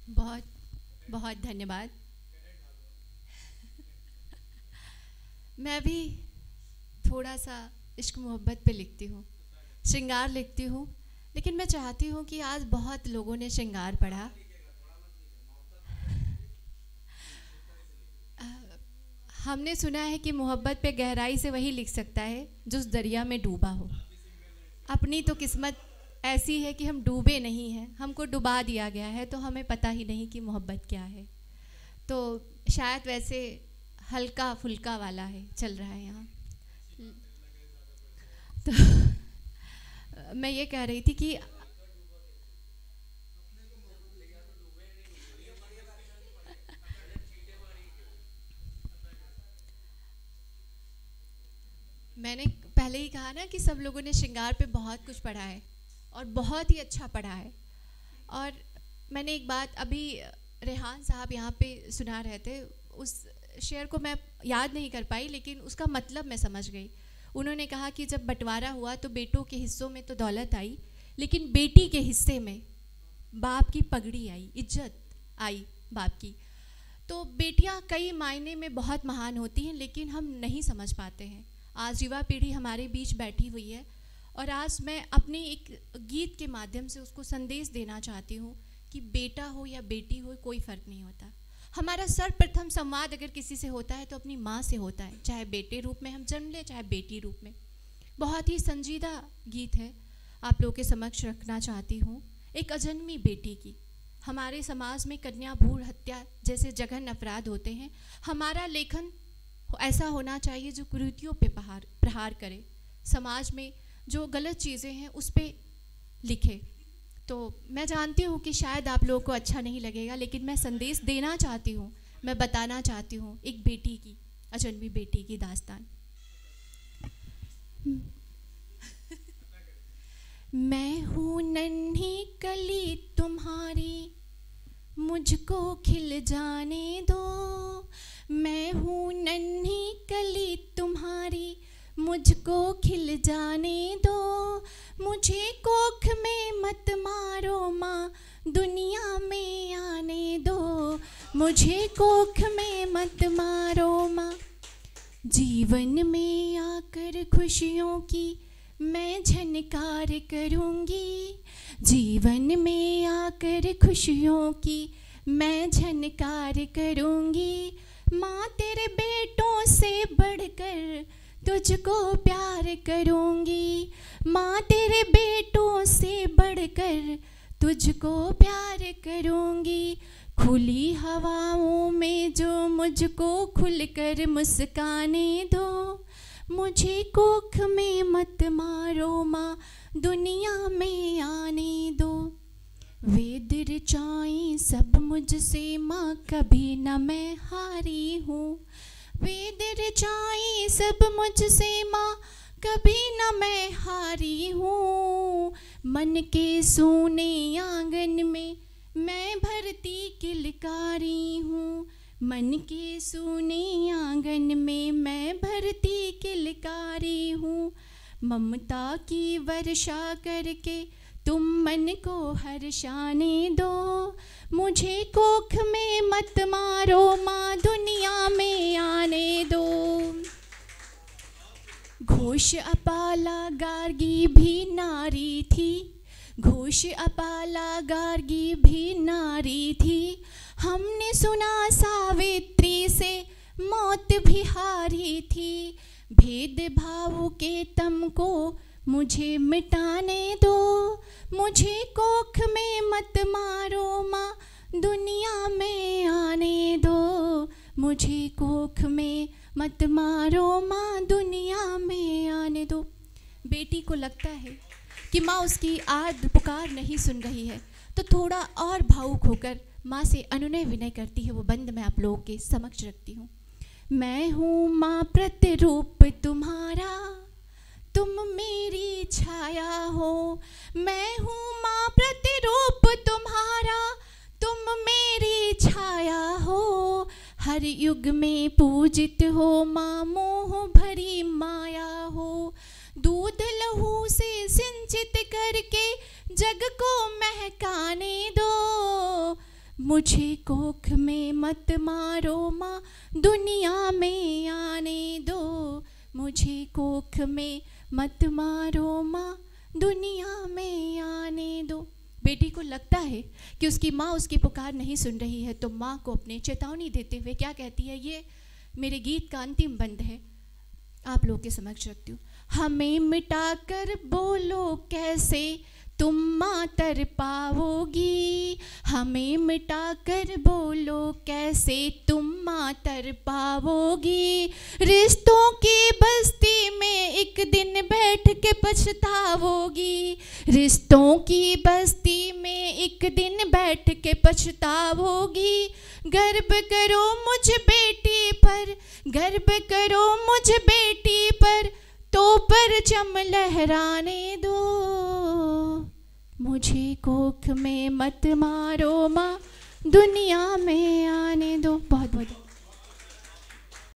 बहुत बहुत धन्यवाद। मैं भी थोड़ा सा इश्क मोहब्बत पे लिखती हूँ, श्रृंगार लिखती हूँ। लेकिन मैं चाहती हूँ कि आज बहुत लोगों ने श्रृंगार पढ़ा। अ, हमने सुना है कि मोहब्बत पे गहराई से वही लिख सकता है जो उस दरिया में डूबा हो। अपनी तो किस्मत ऐसी है कि हम डूबे नहीं हैं, हमको डुबा दिया गया है, तो हमें पता ही नहीं कि मोहब्बत क्या है। तो शायद वैसे हल्का फुल्का वाला है, चल रहा है यहाँ। तो मैं ये कह रही थी कि मैंने पहले ही कहा ना कि सब लोगों ने श्रृंगार पे बहुत कुछ पढ़ा है और बहुत ही अच्छा पढ़ा है। और मैंने एक बात अभी रेहान साहब यहाँ पे सुना रहे थे, उस शेर को मैं याद नहीं कर पाई लेकिन उसका मतलब मैं समझ गई। उन्होंने कहा कि जब बंटवारा हुआ तो बेटों के हिस्सों में तो दौलत आई, लेकिन बेटी के हिस्से में बाप की पगड़ी आई, इज्जत आई बाप की। तो बेटियां कई मायने में बहुत महान होती हैं, लेकिन हम नहीं समझ पाते हैं। आज युवा पीढ़ी हमारे बीच बैठी हुई है और आज मैं अपने एक गीत के माध्यम से उसको संदेश देना चाहती हूँ कि बेटा हो या बेटी हो कोई फ़र्क नहीं होता। हमारा सर्वप्रथम संवाद अगर किसी से होता है तो अपनी माँ से होता है, चाहे बेटे रूप में हम जन्म लें चाहे बेटी रूप में। बहुत ही संजीदा गीत है, आप लोगों के समक्ष रखना चाहती हूँ। एक अजन्मी बेटी की, हमारे समाज में कन्या भ्रूण हत्या जैसे जघन्य अपराध होते हैं। हमारा लेखन ऐसा होना चाहिए जो कुरीतियों पे प्रहार करे, समाज में जो गलत चीज़ें हैं उस पर लिखे। तो मैं जानती हूँ कि शायद आप लोगों को अच्छा नहीं लगेगा, लेकिन मैं संदेश देना चाहती हूँ, मैं बताना चाहती हूँ एक बेटी की, अजन्मी बेटी की दास्तान। मैं हूँ नन्ही कली तुम्हारी, मुझको खिल जाने दो। मैं हूँ नन्ही कली तुम्हारी, मुझको खिल जाने दो। मुझे कोख में मत मारो माँ, दुनिया में आने दो। मुझे कोख में मत मारो माँ, जीवन में आकर खुशियों की मैं झनकार करूँगी। जीवन में आकर खुशियों की मैं झनकार करूँगी। माँ तेरे बेटों से बढ़कर तुझको प्यार करूँगी। माँ तेरे बेटों से बढ़कर तुझको प्यार करूँगी। खुली हवाओं में जो मुझको खुलकर मुस्काने दो। मुझे कोख में मत मारो माँ, दुनिया में आने दो। वेद ऋचाएं सब मुझसे माँ, कभी न मैं हारी हूँ। वेद ऋचाएं सब मुझसे माँ, कभी न मैं हारी हूँ। मन के सोने आंगन में मैं भरती किलकारी हूँ। मन के सोने आंगन में मैं भरती किलकारी हूँ। ममता की वर्षा करके तुम मन को हर्षाने दो। मुझे कोख में मत मारो माँ, दुनिया में आने दो। घोष अपाला गार्गी भी नारी थी, घोष अपाला गार्गी भी नारी थी। हमने सुना सावित्री से मौत भी हारी थी। भेदभाव के तम को मुझे मिटाने दो। मुझे कोख में मत मारो माँ, दुनिया में आने दो। मुझे कोख में मत मारो माँ, दुनिया में आने दो। बेटी को लगता है कि माँ उसकी आर्त पुकार नहीं सुन रही है, तो थोड़ा और भावुक होकर माँ से अनुनय विनय करती है। वो बंद मैं आप लोगों के समक्ष रखती हूँ। मैं हूँ माँ प्रतिरूप तुम्हारा, तुम मेरी छाया हो। मैं हूँ माँ प्रतिरूप तुम्हारा, तुम मेरी छाया हो। हर युग में पूजित हो माँ, मोह भरी माया हो। दूध लहू से सिंचित करके जग को महकाने दो। मुझे कोख में मत मारो माँ, दुनिया में आने दो। मुझे कोख में मत मारो माँ, दुनिया में आने दो। बेटी को लगता है कि उसकी माँ उसकी पुकार नहीं सुन रही है, तो माँ को अपने चेतावनी देते हुए क्या कहती है, ये मेरे गीत का अंतिम बंद है, आप लोगों के समक्ष रखती हूँ। हमें मिटाकर बोलो कैसे तुम माँ तर पाओगी, हमें मिटाकर बोलो कैसे तुम माँ तर पाओगी। रिश्तों की बस्ती में एक दिन बैठ के पछताओगी, रिश्तों की बस्ती में एक दिन बैठ के पछताओगी। गर्व करो मुझ बेटी पर, गर्व करो मुझ बेटी पर, तो परचम लहराने दो। मुझे कोख में मत मारो माँ, दुनिया में आने दो।